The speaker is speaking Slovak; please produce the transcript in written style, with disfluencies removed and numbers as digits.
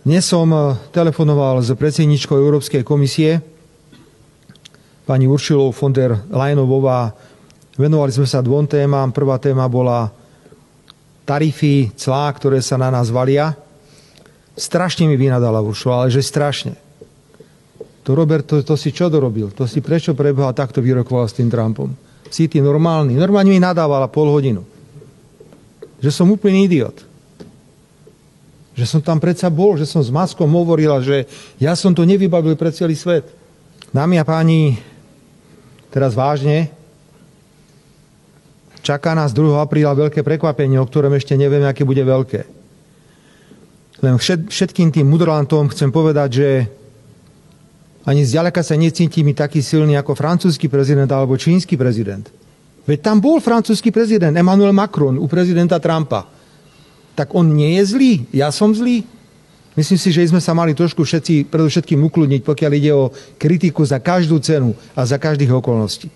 Dnes som telefonoval s predsedničkou Európskej komisie, pani Uršulou von der Leyenová. Venovali sme sa dvom témam. Prvá téma bola tarify, clá, ktoré sa na nás valia. Strašne mi vynadala Uršula, ale že strašne. To Robert, to si čo dorobil? To si prečo preboha takto vyrokoval s tým Trumpom? Si ty normálny. Normálne mi nadávala pol hodinu. Že som úplný idiot. Že som tam predsa bol, že som s Muskom hovorila, že ja som to nevybavil pre celý svet. Dámy a páni, teraz vážne, čaká nás 2. apríla veľké prekvapenie, o ktorom ešte nevieme, aké bude veľké. Len všetkým tým mudrlantom chcem povedať, že ani zďaleka sa necítim taký silný ako francúzsky prezident alebo čínsky prezident. Veď tam bol francúzsky prezident Emmanuel Macron u prezidenta Trumpa. Tak on nie je zlý? Ja som zlý? Myslím si, že sme sa mali trošku všetci predovšetkým ukludniť, pokiaľ ide o kritiku za každú cenu a za každých okolností.